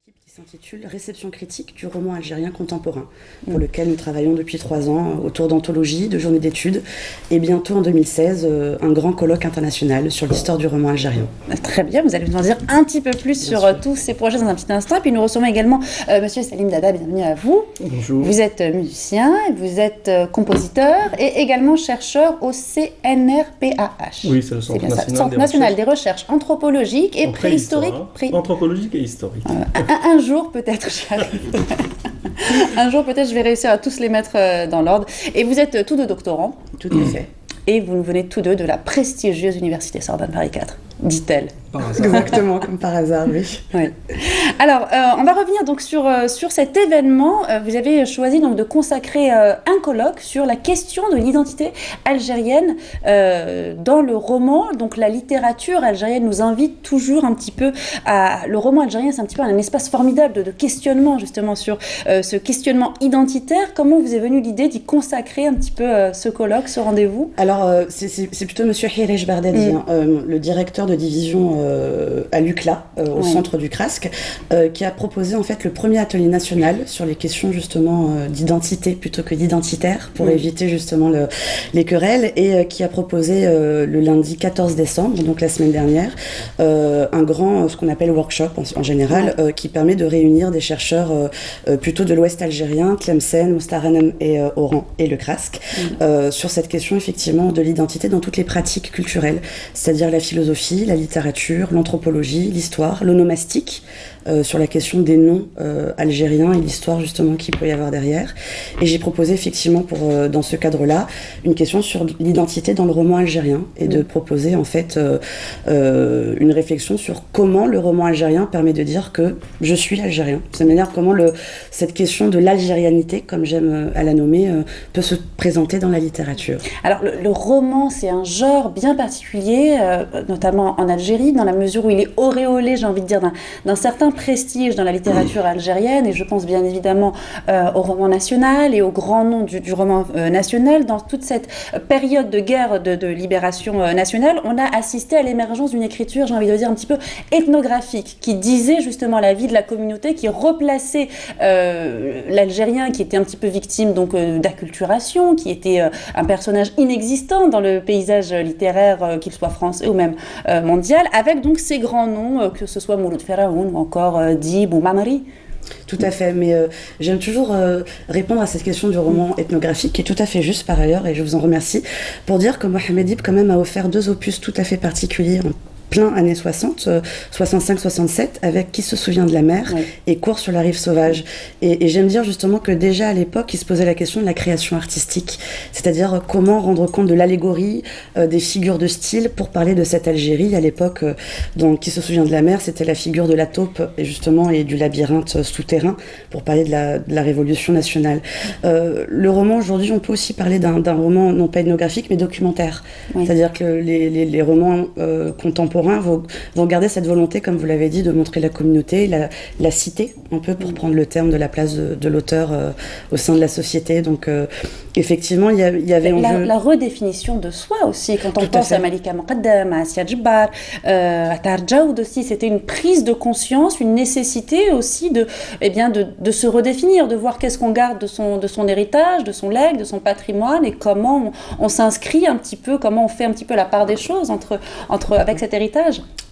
Qui s'intitule Réception critique du roman algérien contemporain, pour lequel nous travaillons depuis 3 ans autour d'anthologies, de journées d'études et bientôt en 2016 un grand colloque international sur l'histoire du roman algérien. Très bien, vous allez nous en dire un petit peu plus sur tous ces projets dans un petit instant. Et puis nous recevons également Monsieur Salim Dada, bienvenue à vous. Bonjour. Vous êtes musicien, vous êtes compositeur et également chercheur au CNRPAH. Oui, c'est le Centre national des recherches anthropologiques et préhistoriques. Anthropologiques et historiques. Un jour peut-être j'arrive. Un jour peut-être je vais réussir à tous les mettre dans l'ordre. Et vous êtes tous deux doctorants. Tout à fait. Et vous venez tous deux de la prestigieuse université Sorbonne Paris 4, dit-elle. Exactement, comme par hasard, oui. Oui. Alors, on va revenir donc sur cet événement. Vous avez choisi donc de consacrer un colloque sur la question de l'identité algérienne dans le roman. Donc, la littérature algérienne nous invite toujours un petit peu à... Le roman algérien, c'est un petit peu un espace formidable de questionnement, justement, sur ce questionnement identitaire. Comment vous est venue l'idée d'y consacrer un petit peu ce colloque, ce rendez-vous? Alors, c'est plutôt Monsieur Hirej Bardadi, le directeur de division à l'UCLA, au centre du CRASC, qui a proposé en fait le premier atelier national sur les questions justement d'identité plutôt que d'identitaire pour éviter justement les querelles et qui a proposé le lundi 14 décembre, donc la semaine dernière, un grand, ce qu'on appelle workshop en général, qui permet de réunir des chercheurs plutôt de l'Ouest algérien, Tlemcen, Mostaranem et Oran et le CRASC, sur cette question effectivement de l'identité dans toutes les pratiques culturelles, c'est-à-dire la philosophie, la littérature, l'anthropologie, l'histoire, l'onomastique, sur la question des noms algériens et l'histoire justement qu'il peut y avoir derrière. Et j'ai proposé effectivement dans ce cadre-là une question sur l'identité dans le roman algérien et de proposer en fait une réflexion sur comment le roman algérien permet de dire que je suis algérien. De cette manière, comment cette question de l'algérianité, comme j'aime à la nommer, peut se présenter dans la littérature. Alors le roman, c'est un genre bien particulier, notamment en Algérie, dans la mesure où il est auréolé, j'ai envie de dire, d'un certain prestige dans la littérature algérienne, et je pense bien évidemment au roman national et au grand nom du roman national. Dans toute cette période de guerre de libération nationale, on a assisté à l'émergence d'une écriture, j'ai envie de dire, un petit peu ethnographique, qui disait justement la vie de la communauté, qui replaçait l'Algérien qui était un petit peu victime donc d'acculturation, qui était un personnage inexistant dans le paysage littéraire, qu'il soit français ou même mondial, avec donc ces grands noms, que ce soit Mouloud Feraoun ou encore Dib ou Mamari. Tout à fait, mais j'aime toujours répondre à cette question du roman ethnographique, qui est tout à fait juste par ailleurs, et je vous en remercie, pour dire que Mohamed Dib quand même a offert 2 opus tout à fait particuliers en plein années 60, 65-67, avec Qui se souvient de la mer et Cours sur la rive sauvage. Et j'aime dire justement que déjà à l'époque, il se posait la question de la création artistique, c'est-à-dire comment rendre compte de l'allégorie, des figures de style pour parler de cette Algérie. À l'époque, donc Qui se souvient de la mer, c'était la figure de la taupe et justement et du labyrinthe souterrain pour parler de la révolution nationale. Le roman aujourd'hui, on peut aussi parler d'un roman non pas ethnographique mais documentaire, c'est-à-dire que les romans contemporains vont garder cette volonté, comme vous l'avez dit, de montrer la communauté, la cité, un peu pour prendre le terme de la place de l'auteur au sein de la société. Donc effectivement, il y avait la redéfinition de soi aussi, quand on pense à Malika Moqaddam, à Assia Djebbar, à Tahar Djaoud aussi, c'était une prise de conscience, une nécessité aussi de se redéfinir, de voir qu'est-ce qu'on garde de son héritage, de son legs, de son patrimoine, et comment on s'inscrit un petit peu, comment on fait un petit peu la part des choses avec cet héritage.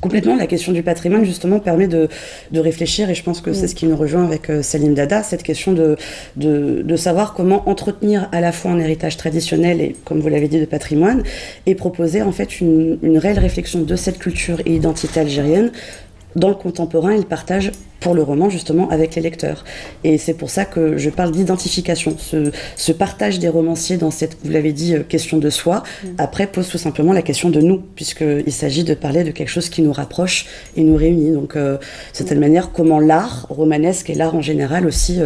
Complètement, la question du patrimoine justement permet de réfléchir, et je pense que c'est ce qui nous rejoint avec Salim Dada, cette question de savoir comment entretenir à la fois un héritage traditionnel et, comme vous l'avez dit, de patrimoine, et proposer en fait une réelle réflexion de cette culture et identité algérienne dans le contemporain et le partage pour le roman justement avec les lecteurs. Et c'est pour ça que je parle d'identification. Ce partage des romanciers dans cette, vous l'avez dit, question de soi, après pose tout simplement la question de nous, puisqu'il s'agit de parler de quelque chose qui nous rapproche et nous réunit. Donc, de certaine manière, comment l'art romanesque et l'art en général aussi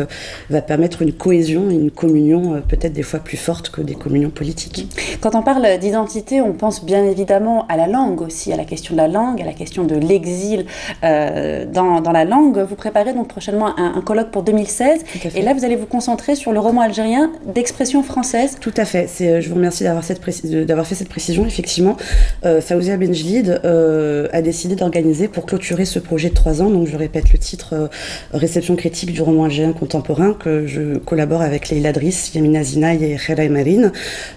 va permettre une cohésion et une communion peut-être des fois plus forte que des communions politiques. Quand on parle d'identité, on pense bien évidemment à la langue aussi, à la question de la langue, à la question de l'exil dans la langue. vous préparez donc prochainement un colloque pour 2016. Et là, vous allez vous concentrer sur le roman algérien d'expression française. Tout à fait. Je vous remercie d'avoir fait cette précision. Effectivement, Fawzia Benjelid a décidé d'organiser pour clôturer ce projet de 3 ans. Donc, je répète le titre, réception critique du roman algérien contemporain, que je collabore avec Leïla Driss, Yamina Zinaï et Khera Marine.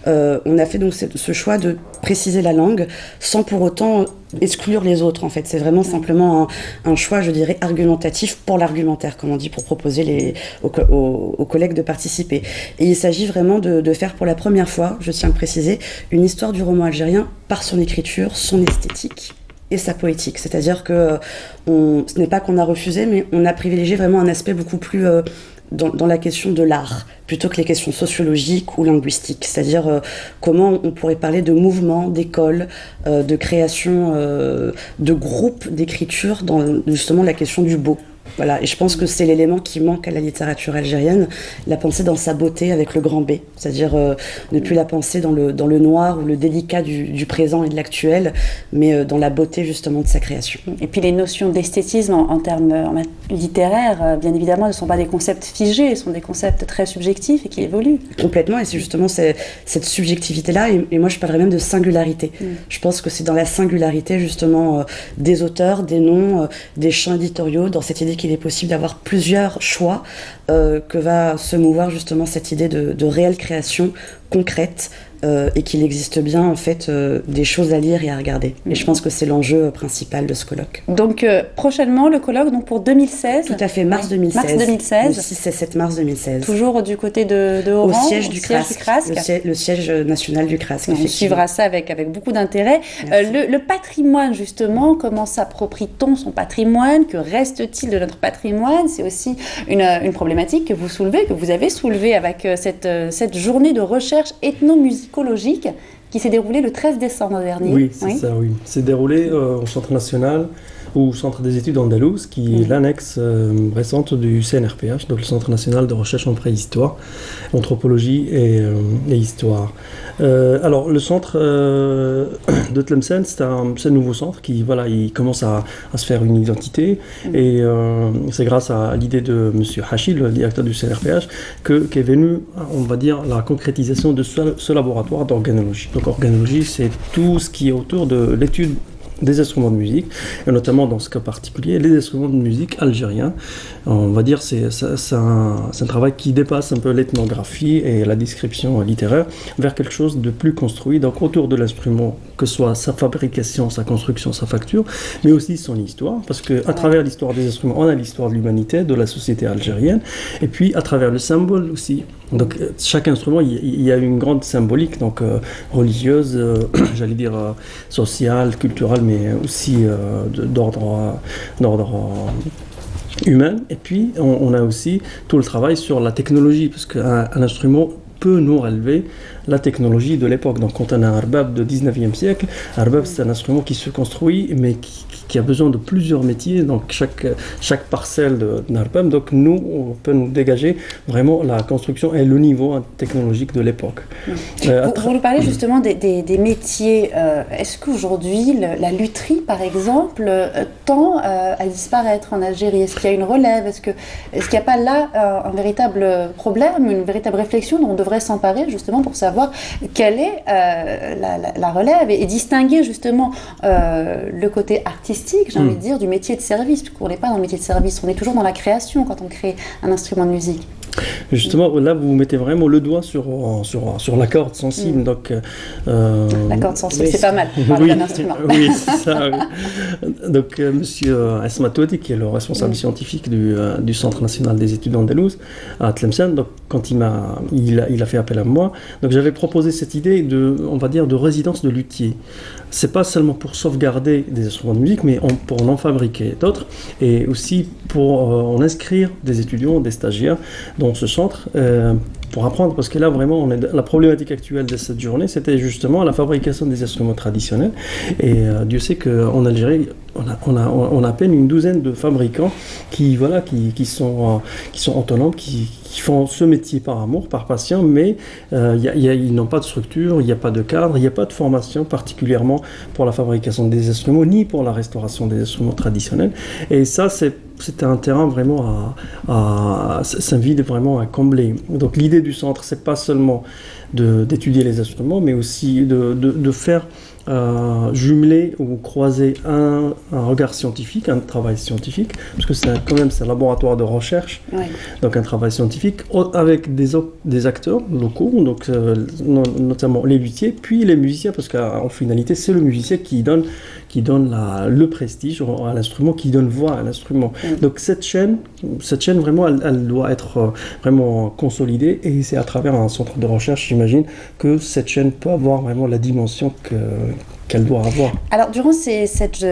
On a fait donc ce choix de préciser la langue sans pour autant exclure les autres, en fait. C'est vraiment simplement un choix, je dirais, argumentatif pour l'argumentaire, comme on dit, pour proposer aux collègues de participer. Et il s'agit vraiment de faire pour la première fois, je tiens à le préciser, une histoire du roman algérien par son écriture, son esthétique et sa poétique. C'est-à-dire que ce n'est pas qu'on a refusé, mais on a privilégié vraiment un aspect beaucoup plus dans la question de l'art, plutôt que les questions sociologiques ou linguistiques. C'est-à-dire comment on pourrait parler de mouvements, d'écoles, de création, de groupes d'écriture dans justement la question du beau. Voilà, et je pense que c'est l'élément qui manque à la littérature algérienne, la pensée dans sa beauté avec le grand B, c'est-à-dire ne plus la penser dans le noir ou le délicat du présent et de l'actuel, mais dans la beauté justement de sa création. Et puis les notions d'esthétisme en termes littéraires, bien évidemment, ne sont pas des concepts figés, ce sont des concepts très subjectifs et qui évoluent. Complètement, et c'est justement cette subjectivité-là, et moi je parlerais même de singularité. Je pense que c'est dans la singularité justement des auteurs, des noms, des champs éditoriaux, dans cette idée qu'il est possible d'avoir plusieurs choix, que va se mouvoir justement cette idée de réelle création concrète, et qu'il existe bien en fait des choses à lire et à regarder. Et je pense que c'est l'enjeu principal de ce colloque. Donc prochainement le colloque donc pour 2016. Tout à fait, mars 2016. Mars 2016. Le 6 et 7 mars 2016. Toujours du côté de Oran, au siège du CRASC. Le siège national du CRASC. On suivra ça avec beaucoup d'intérêt. Le patrimoine justement, comment s'approprie-t-on son patrimoine? Que reste-t-il de notre patrimoine? C'est aussi une problématique que vous soulevez, que vous avez soulevée avec cette journée de recherche ethnomusicologique qui s'est déroulée le 13 décembre dernier. Oui, c'est ça, oui. C'est déroulé au Centre national ou Centre des études andalouse, qui est l'annexe récente du CNRPH, donc le Centre national de recherche en préhistoire, anthropologie et histoire. Alors, le centre de Tlemcen, c'est un nouveau centre qui, voilà, il commence à se faire une identité, et c'est grâce à l'idée de M. Hachi, le directeur du CNRPH, qu'est venue, on va dire, la concrétisation de ce laboratoire d'organologie. Donc, organologie, c'est tout ce qui est autour de l'étude des instruments de musique, et notamment dans ce cas particulier, les instruments de musique algériens. On va dire c'est un travail qui dépasse un peu l'ethnographie et la description littéraire vers quelque chose de plus construit, donc autour de l'instrument, que ce soit sa fabrication, sa construction, sa facture, mais aussi son histoire, parce qu'à travers l'histoire des instruments, on a l'histoire de l'humanité, de la société algérienne, et puis à travers le symbole aussi. Donc chaque instrument, il y a une grande symbolique, donc religieuse, j'allais dire sociale, culturelle, mais aussi d'ordre humain. Et puis on a aussi tout le travail sur la technologie, parce qu'un instrument peut nous relever la technologie de l'époque. Donc quand on a un arbab de 19e siècle, arbab c'est un instrument qui se construit, mais qui a besoin de plusieurs métiers, donc chaque parcelle d'un arbab, donc nous, on peut nous dégager vraiment la construction et le niveau technologique de l'époque. Vous nous parlez justement des métiers. Est-ce qu'aujourd'hui, la lutherie, par exemple, tend à disparaître en Algérie? Est-ce qu'il y a une relève? Est-ce qu'il n'y a pas là un véritable problème, une véritable réflexion dont on devrait s'emparer justement pour savoir quelle est la relève et distinguer justement le côté artistique, j'ai envie de dire, du métier de service, puisqu'on n'est pas dans le métier de service, on est toujours dans la création quand on crée un instrument de musique. Justement, là, vous mettez vraiment le doigt sur la corde sensible. Donc, la corde sensible, c'est pas mal, oui, d'un instrument. Oui, c'est ça. Oui. Donc, monsieur Esmatoudi, qui est le responsable scientifique du Centre national des études andalouses à Tlemcen, donc, quand il a fait appel à moi, donc j'avais proposé cette idée on va dire, de résidence de luthier. C'est pas seulement pour sauvegarder des instruments de musique, mais pour en fabriquer d'autres, et aussi pour en inscrire des étudiants, des stagiaires dans ce centre, pour apprendre, parce que là vraiment la problématique actuelle de cette journée, c'était justement la fabrication des instruments traditionnels. Et Dieu sait qu'en Algérie, on a à peine une douzaine de fabricants qui sont autonomes, qui font ce métier par amour, par passion, mais ils n'ont pas de structure, il n'y a pas de cadre, il n'y a pas de formation particulièrement pour la fabrication des instruments, ni pour la restauration des instruments traditionnels. Et ça, c'était un terrain vraiment c'est un vide vraiment à combler. Donc l'idée du centre, c'est pas seulement d'étudier les instruments, mais aussi de faire jumeler ou croiser un regard scientifique, un travail scientifique, parce que c'est un laboratoire de recherche, oui. Donc un travail scientifique avec des acteurs locaux, donc notamment les luthiers, puis les musiciens, parce qu'en finalité c'est le musicien qui donne le prestige à l'instrument, qui donne voix à l'instrument. Oui. Donc cette chaîne vraiment, elle doit être vraiment consolidée, et c'est à travers un centre de recherche, j'imagine, que cette chaîne peut avoir vraiment la dimension qu'elle doit avoir. Alors, durant cette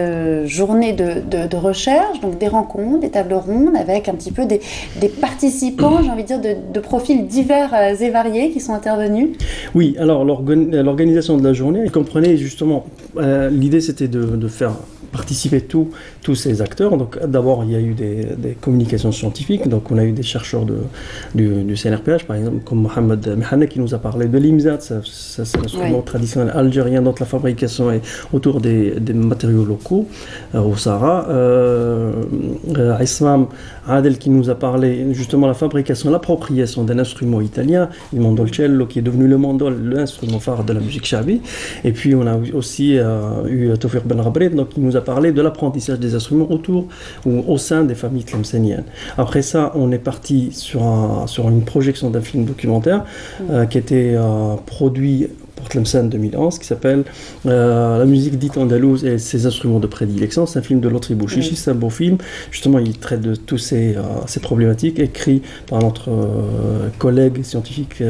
journée de recherche, donc des rencontres, des tables rondes, avec un petit peu des participants, j'ai envie de dire, de profils divers et variés qui sont intervenus. Oui, alors l'organisation de la journée, elle comprenait justement, l'idée c'était de faire participer tous ces acteurs. Donc d'abord, il y a eu des communications scientifiques, donc on a eu des chercheurs du CNRPH, par exemple, comme Mohamed Mehane, qui nous a parlé de l'imzat, c'est un instrument traditionnel algérien dont la fabrication est autour des matériaux locaux au Sahara. Islam Adel qui nous a parlé justement de la fabrication, l'appropriation d'un instrument italien, le mandolcello, qui est devenu le mandol, l'instrument phare de la musique chabi. Et puis on a aussi eu Tawfiq Ben Rabrid, donc qui nous a parlé de l'apprentissage des instruments autour ou au sein des familles tlemceniennes. Après ça, on est parti sur une projection d'un film documentaire qui était produit pour Tlemcen 2011, qui s'appelle La musique dite andalouse et ses instruments de prédilection. C'est un film de Lotri Bouchichi, c'est un beau film. Justement, il traite de toutes ces problématiques, écrit par notre collègue scientifique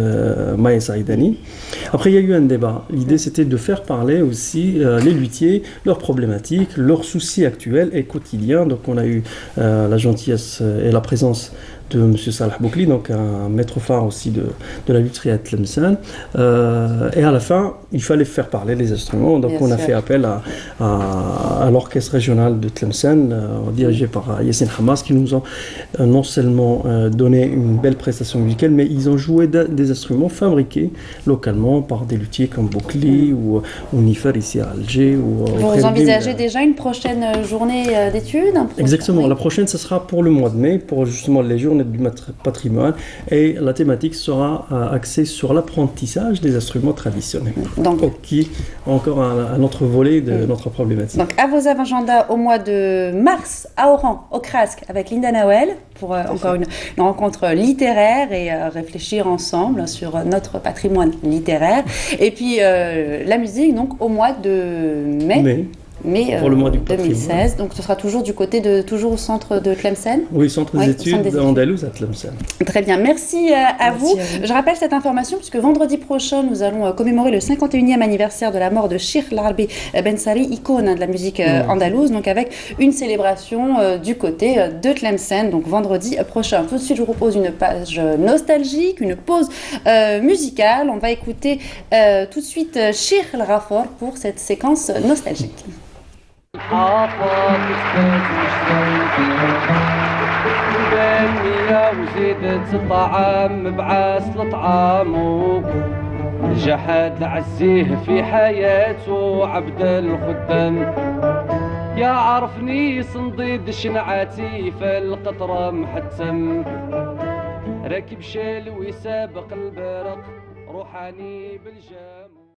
Maï Saïdani. Après, il y a eu un débat. L'idée, c'était de faire parler aussi les luthiers, leurs problématiques, leurs soucis actuels et quotidiens. Donc, on a eu la gentillesse et la présence de M. Salah Boukli, donc un maître phare aussi de la lutherie à Tlemcen. Et à la fin, il fallait faire parler les instruments. Donc on a fait appel à l'orchestre régional de Tlemcen, dirigé par Yassine Hamas, qui nous ont non seulement donné une belle prestation musicale, mais ils ont joué des instruments fabriqués localement par des luthiers comme Boukli ou Nifer ici à Alger. Vous envisagez déjà une prochaine journée d'études? Exactement. La prochaine, ce sera pour le mois de mai, pour justement les journées du patrimoine, et la thématique sera axée sur l'apprentissage des instruments traditionnels. Donc, qui est encore un autre volet de notre problématique. Donc à vos agendas au mois de mars à Oran, au CRASC, avec Linda Nawel, pour encore une rencontre littéraire et réfléchir ensemble sur notre patrimoine littéraire. Et puis la musique, donc au mois de mai. Mais pour le mois du 2016, donc ce sera toujours du côté toujours au centre de Tlemcen. Oui, centre des études andalouse à Tlemcen. Très bien, merci à vous. Je rappelle cette information puisque vendredi prochain, nous allons commémorer le 51e anniversaire de la mort de Cheikh Larbi Ben Sari, icône de la musique andalouse, donc avec une célébration du côté de Tlemcen, donc vendredi prochain. Tout de suite, je vous propose une page nostalgique, une pause musicale. On va écouter tout de suite Cheikh El Ghafour pour cette séquence nostalgique. وزيدت الطعام بعاس لطعامه جحد عزيه في حياته عبد الخدام يا عرفني صنديد شنعاتي في القطرة محتم راكب شال ويسابق البرق روحاني بالجاه